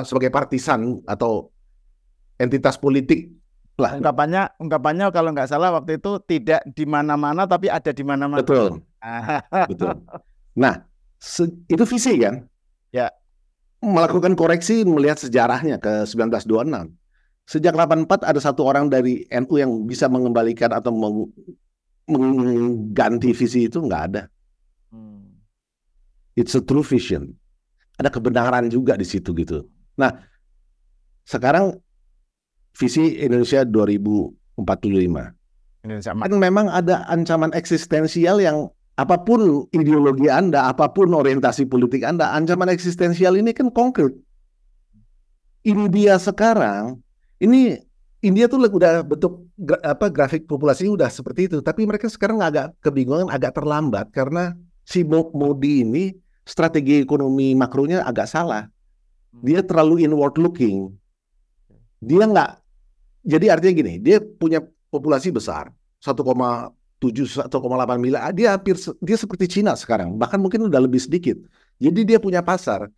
sebagai partisan atau entitas politik lah. Ungkapannya kalau nggak salah waktu itu tidak di mana-mana tapi ada di mana-mana. Betul. Betul. Nah, itu visi kan? Ya. Melakukan koreksi melihat sejarahnya ke 1926. Sejak 84 ada satu orang dari NU yang bisa mengembalikan atau mengganti visi itu, nggak ada. It's a true vision. Ada kebenaran juga di situ gitu. Nah, sekarang visi Indonesia 2045. Kan memang ada ancaman eksistensial yang apapun ideologi Anda, apapun orientasi politik Anda, ancaman eksistensial ini kan konkret. India sekarang, India tuh udah bentuk grafik populasi udah seperti itu, tapi mereka sekarang agak kebingungan, agak terlambat karena si Modi ini strategi ekonomi makronya agak salah. Dia terlalu inward looking. Dia nggak, jadi artinya gini, dia punya populasi besar, 1,7, 1,8 miliar, dia seperti Cina sekarang, bahkan mungkin udah lebih sedikit. Jadi dia punya pasar.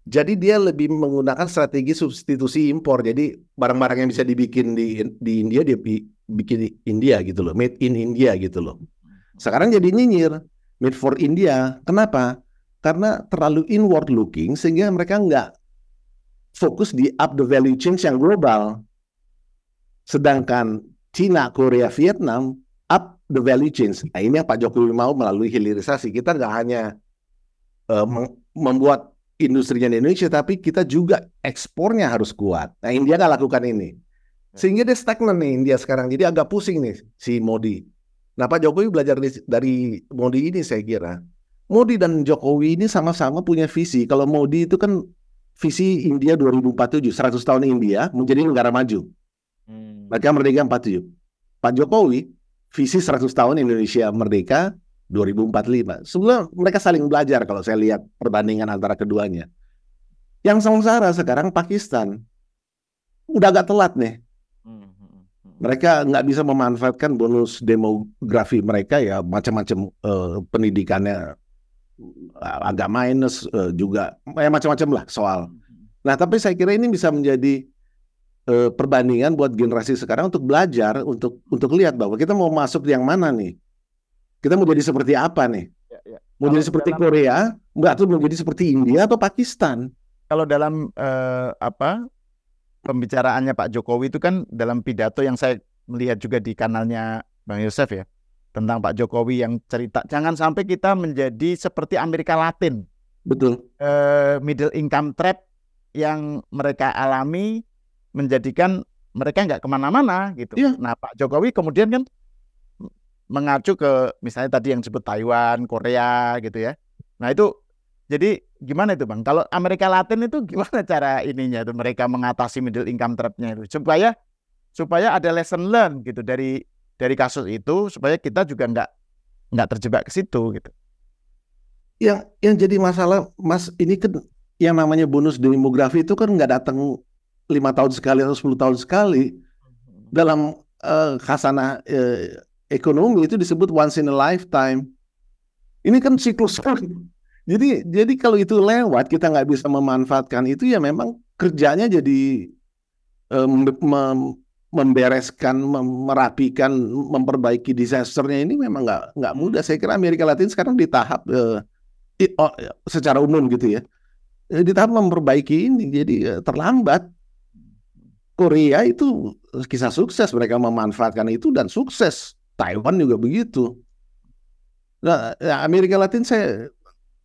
Jadi dia lebih menggunakan strategi substitusi impor. Jadi barang-barang yang bisa dibikin di India, dia bikin di India gitu loh, made in India gitu loh. Sekarang jadi nyinyir, made for India. Kenapa? Karena terlalu inward looking sehingga mereka nggak fokus di up the value chain yang global. Sedangkan Cina, Korea, Vietnam up the value chains. Nah, ini yang Pak Jokowi mau melalui hilirisasi. Kita nggak hanya membuat industrinya di Indonesia, tapi kita juga ekspornya harus kuat. Nah, India nggak lakukan ini. Sehingga dia stagnan nih India sekarang. Jadi agak pusing nih si Modi. Nah, Pak Jokowi belajar dari Modi ini saya kira. Modi dan Jokowi ini sama-sama punya visi. Kalau Modi itu kan visi India 2047, 100 tahun India menjadi negara maju. Mereka merdeka 47. Pak Jokowi, visi 100 tahun Indonesia merdeka 2045. Sebenarnya mereka saling belajar kalau saya lihat perbandingan antara keduanya. Yang sengsara sekarang Pakistan. Udah agak telat nih. Mereka nggak bisa memanfaatkan bonus demografi mereka ya, macam-macam pendidikannya agak minus juga, ya macam-macam lah soal. Nah, tapi saya kira ini bisa menjadi perbandingan buat generasi sekarang untuk belajar, untuk lihat bahwa kita mau masuk yang mana nih. Kita mau jadi seperti apa nih? Mau jadi seperti Korea, atau mau jadi seperti India atau Pakistan? Kalau dalam pembicaraannya Pak Jokowi itu kan dalam pidato yang saya melihat juga di kanalnya Bang Yosef ya, tentang Pak Jokowi yang cerita jangan sampai kita menjadi seperti Amerika Latin. Betul. Middle income trap yang mereka alami menjadikan mereka nggak kemana-mana gitu. Yeah. Nah, Pak Jokowi kemudian kan mengacu ke misalnya tadi yang disebut Taiwan, Korea gitu ya. Nah itu jadi gimana itu Bang? Kalau Amerika Latin itu gimana cara ininya itu mereka mengatasi middle income trap-nya itu supaya ada lesson learn gitu dari kasus itu supaya kita juga nggak terjebak ke situ gitu. Yang jadi masalah Mas ini kan yang namanya bonus demografi itu kan nggak datang 5 tahun sekali atau 10 tahun sekali. Dalam khasanah ekonomi itu disebut once in a lifetime. Ini kan siklus sekali. Jadi kalau itu lewat kita nggak bisa memanfaatkan itu ya memang kerjanya jadi membereskan, merapikan, memperbaiki disasternya ini memang nggak mudah. Saya kira Amerika Latin sekarang di tahap secara umum gitu ya, di tahap memperbaiki ini jadi terlambat. Korea itu kisah sukses, mereka memanfaatkan itu dan sukses. Taiwan juga begitu. Nah, ya, Amerika Latin saya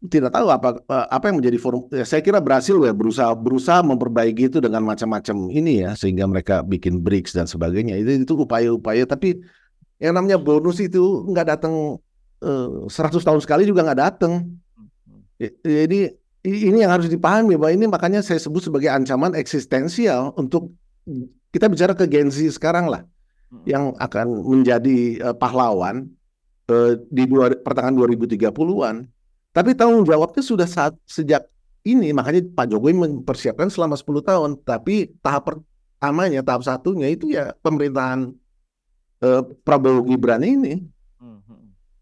tidak tahu apa yang menjadi forum. Ya, saya kira Brasil ya berusaha memperbaiki itu dengan macam-macam ini ya, sehingga mereka bikin BRICS dan sebagainya. Itu upaya-upaya, tapi yang namanya bonus itu nggak datang 100 tahun sekali juga nggak datang. Jadi ini yang harus dipahami, bahwa ini makanya saya sebut sebagai ancaman eksistensial untuk kita bicara ke Gen Z sekarang lah, yang akan menjadi pahlawan di pertengahan 2030-an. Tapi tanggung jawabnya sudah sejak ini, makanya Pak Jokowi mempersiapkan selama 10 tahun. Tapi tahap pertamanya, tahap satunya itu ya pemerintahan Prabowo Gibran ini.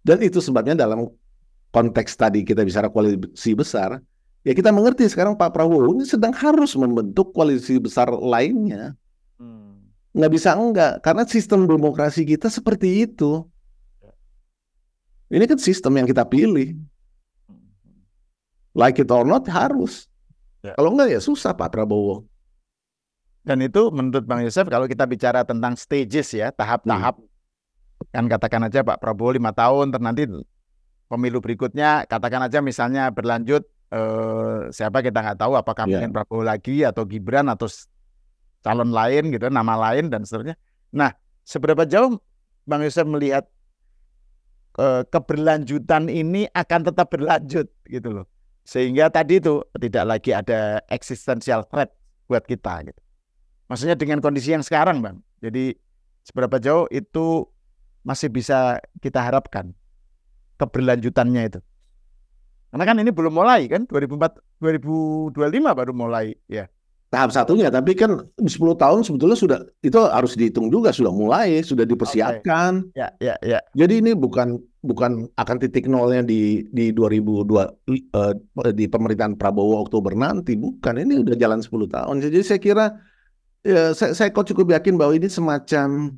Dan itu sebabnya dalam konteks tadi kita bicara koalisi besar, ya kita mengerti sekarang Pak Prabowo ini sedang harus membentuk koalisi besar lainnya. Nggak bisa enggak, karena sistem demokrasi kita seperti itu. Ini kan sistem yang kita pilih. Like it or not harus. Ya. Kalau enggak ya susah Pak Prabowo. Dan itu menurut Bang Yosef, kalau kita bicara tentang stages ya, tahap-tahap, kan katakan aja Pak Prabowo 5 tahun, nanti pemilu berikutnya, katakan aja misalnya berlanjut, siapa kita nggak tahu, apakah mungkin Prabowo lagi, atau Gibran, atau calon lain gitu, nama lain, dan seterusnya. Nah, seberapa jauh Bang Yosef melihat keberlanjutan ini akan tetap berlanjut gitu loh, sehingga tadi itu tidak lagi ada existential threat buat kita gitu. Maksudnya dengan kondisi yang sekarang Bang, jadi seberapa jauh itu masih bisa kita harapkan keberlanjutannya itu, karena kan ini belum mulai kan, 2025 baru mulai ya tahap satunya, tapi kan 10 tahun sebetulnya sudah, itu harus dihitung juga, sudah mulai, sudah dipersiapkan. Ya. Jadi ini bukan akan titik nolnya di 2002 di pemerintahan Prabowo Oktober nanti, bukan. Ini udah jalan 10 tahun. Jadi saya kira ya, saya kok cukup yakin bahwa ini semacam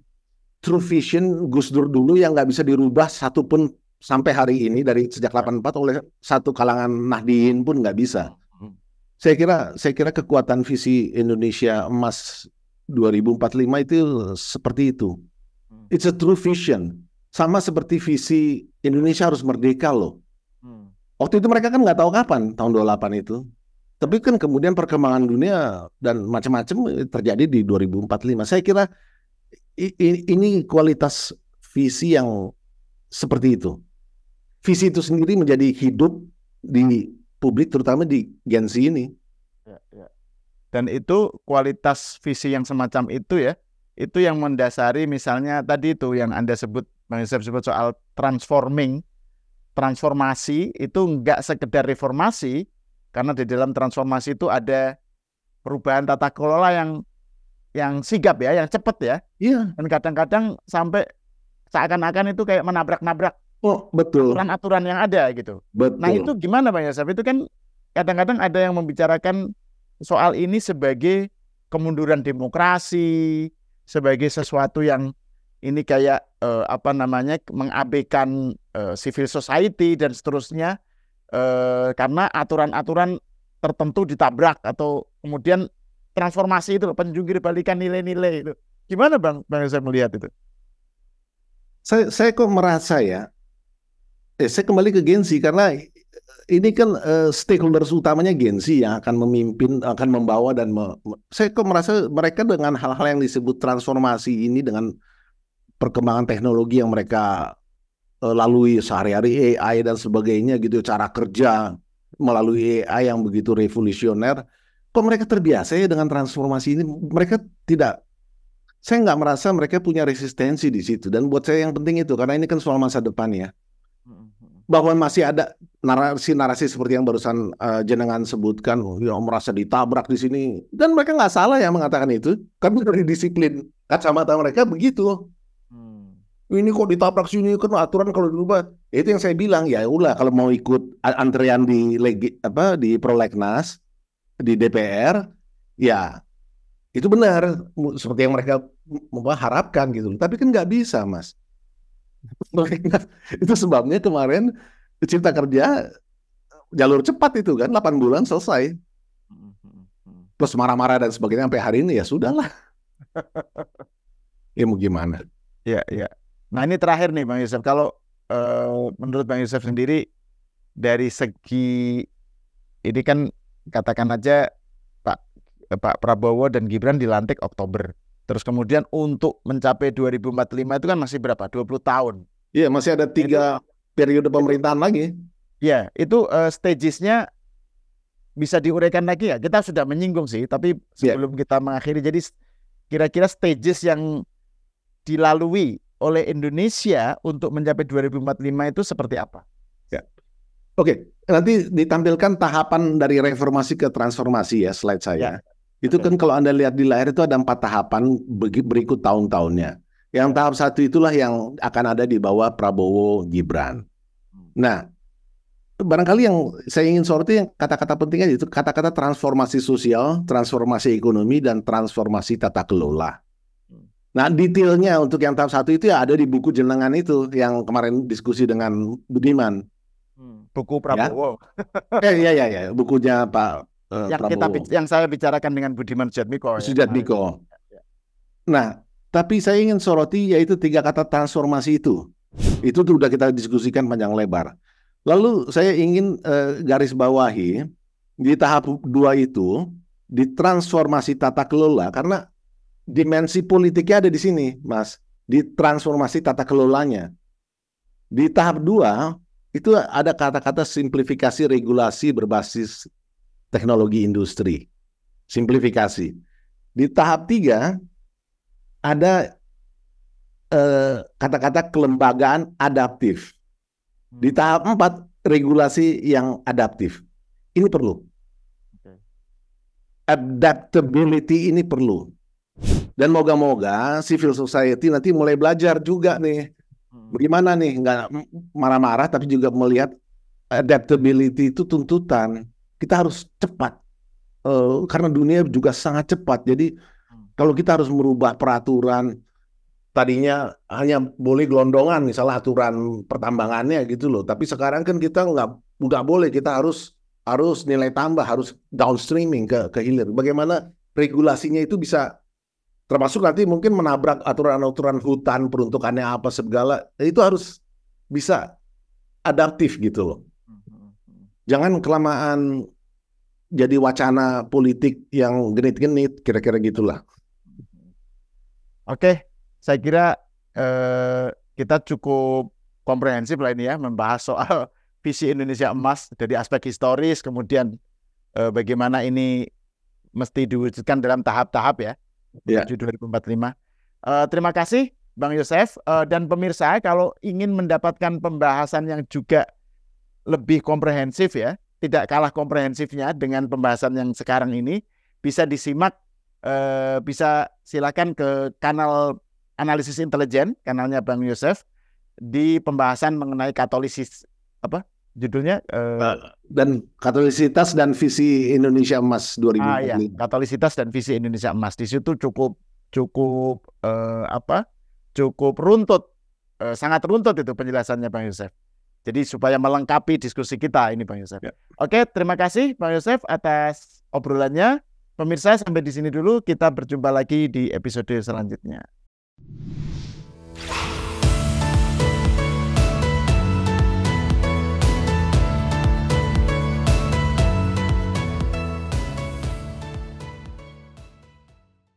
true vision Gus Dur dulu yang nggak bisa dirubah satupun sampai hari ini, dari sejak 84 oleh satu kalangan Nahdliyin pun nggak bisa. Saya kira kekuatan visi Indonesia Emas 2045 itu seperti itu. It's a true vision. Sama seperti visi Indonesia harus merdeka loh. Waktu itu mereka kan nggak tahu kapan, tahun 28 itu. Tapi kan kemudian perkembangan dunia dan macam-macam terjadi di 2045. Saya kira ini kualitas visi yang seperti itu. Visi itu sendiri menjadi hidup di publik, terutama di Gen Z ini. Ya. Dan itu kualitas visi yang semacam itu ya, itu yang mendasari misalnya tadi itu yang Anda sebut, Bang Yosef sebut soal transformasi itu enggak sekedar reformasi, karena di dalam transformasi itu ada perubahan tata kelola yang sigap ya, yang cepat ya. Iya. Dan kadang-kadang sampai seakan-akan itu kayak menabrak-nabrak aturan-aturan yang ada gitu. Betul. Nah itu gimana Bang Yosef? Itu kan kadang-kadang ada yang membicarakan soal ini sebagai kemunduran demokrasi, sebagai sesuatu yang ini kayak mengabaikan civil society dan seterusnya, karena aturan-aturan tertentu ditabrak, atau kemudian transformasi itu penjungkir balikan nilai-nilai itu. Gimana Bang Yosef melihat itu? Saya kok merasa ya, saya kembali ke Gen Z, karena ini kan stakeholders utamanya Gen Z yang akan memimpin, akan membawa, dan saya kok merasa mereka dengan hal-hal yang disebut transformasi ini, dengan perkembangan teknologi yang mereka lalui sehari-hari, AI dan sebagainya gitu, cara kerja melalui AI yang begitu revolusioner, kok mereka terbiasa ya dengan transformasi ini. Mereka tidak, saya nggak merasa mereka punya resistensi di situ. Dan buat saya yang penting itu, karena ini kan soal masa depan ya, bahwa masih ada narasi-narasi seperti yang barusan jenengan sebutkan, yang merasa ditabrak di sini, dan mereka nggak salah ya mengatakan itu, karena dari disiplin kacamata mereka begitu. Ini kok ditabrak sini, kan aturan kalau dirubah. Itu yang saya bilang, ya udah, kalau mau ikut antrean di prolegnas di DPR, ya itu benar seperti yang mereka harapkan gitu. Tapi kan nggak bisa, Mas. Itu sebabnya kemarin Cipta Kerja jalur cepat itu kan 8 bulan selesai. Terus marah-marah dan sebagainya sampai hari ini, ya sudahlah. Ya mau gimana? Ya, ya. Nah ini terakhir nih Bang Yosef, kalau menurut Bang Yosef sendiri dari segi ini kan katakan aja Pak Prabowo dan Gibran dilantik Oktober. Terus kemudian untuk mencapai 2045 itu kan masih berapa? 20 tahun. Iya, masih ada 3 periode pemerintahan lagi. Ya, itu stagesnya bisa diuraikan lagi ya. Kita sudah menyinggung sih, tapi sebelum kita mengakhiri, jadi kira-kira stages yang dilalui oleh Indonesia untuk mencapai 2045 itu seperti apa? Ya. Oke, nanti ditampilkan tahapan dari reformasi ke transformasi ya, slide saya. Ya. Itu kan kalau Anda lihat di layar itu ada 4 tahapan berikut tahun-tahunnya. Yang tahap 1 itulah yang akan ada di bawah Prabowo Gibran. Nah, barangkali yang saya ingin soroti yang kata-kata pentingnya itu kata-kata transformasi sosial, transformasi ekonomi, dan transformasi tata kelola. Nah, detailnya untuk yang tahap 1 itu ya ada di buku jenengan itu yang kemarin diskusi dengan Budiman. Buku Prabowo. Ya, bukunya Pak yang saya bicarakan dengan Budiman Sujatmiko. Sujatmiko. Nah, tapi saya ingin soroti yaitu 3 kata transformasi itu. Itu sudah kita diskusikan panjang lebar. Lalu saya ingin garis bawahi di tahap 2 itu di transformasi tata kelola, karena dimensi politiknya ada di sini, Mas. Di transformasi tata kelolanya. Di tahap 2 itu ada kata-kata simplifikasi regulasi berbasis teknologi industri. Simplifikasi. Di tahap 3 ada kata-kata kelembagaan adaptif. Di tahap 4 regulasi yang adaptif. Ini perlu. Adaptability ini perlu. Dan moga-moga civil society nanti mulai belajar juga nih. Bagaimana nih, nggak marah-marah tapi juga melihat adaptability itu tuntutan. Kita harus cepat, karena dunia juga sangat cepat. Jadi kalau kita harus merubah peraturan, tadinya hanya boleh gelondongan, misalnya aturan pertambangannya gitu loh. Tapi sekarang kan kita nggak boleh, kita harus nilai tambah, harus downstreaming ke hilir. Bagaimana regulasinya itu bisa, termasuk nanti mungkin menabrak aturan-aturan hutan, peruntukannya apa segala, itu harus bisa adaptif gitu loh. Jangan kelamaan jadi wacana politik yang genit-genit, kira-kira gitulah. Oke, saya kira kita cukup komprehensif lah ini ya, membahas soal visi Indonesia Emas dari aspek historis, kemudian bagaimana ini mesti diwujudkan dalam tahap-tahap ya, menuju 2045. Terima kasih Bang Yosef, dan pemirsa, kalau ingin mendapatkan pembahasan yang juga lebih komprehensif ya, tidak kalah komprehensifnya dengan pembahasan yang sekarang ini, bisa disimak, bisa silakan ke kanal Analisis Intelijen, kanalnya Bang Yosef, di pembahasan mengenai katolisis, apa judulnya? Dan katolisitas dan visi Indonesia Emas 2045. Ya, katolisitas dan visi Indonesia Emas. Di situ cukup runtut, sangat runtut itu penjelasannya Bang Yosef. Jadi supaya melengkapi diskusi kita ini Bang Yosef. Oke, terima kasih Bang Yosef atas obrolannya. Pemirsa, sampai di sini dulu, kita berjumpa lagi di episode selanjutnya.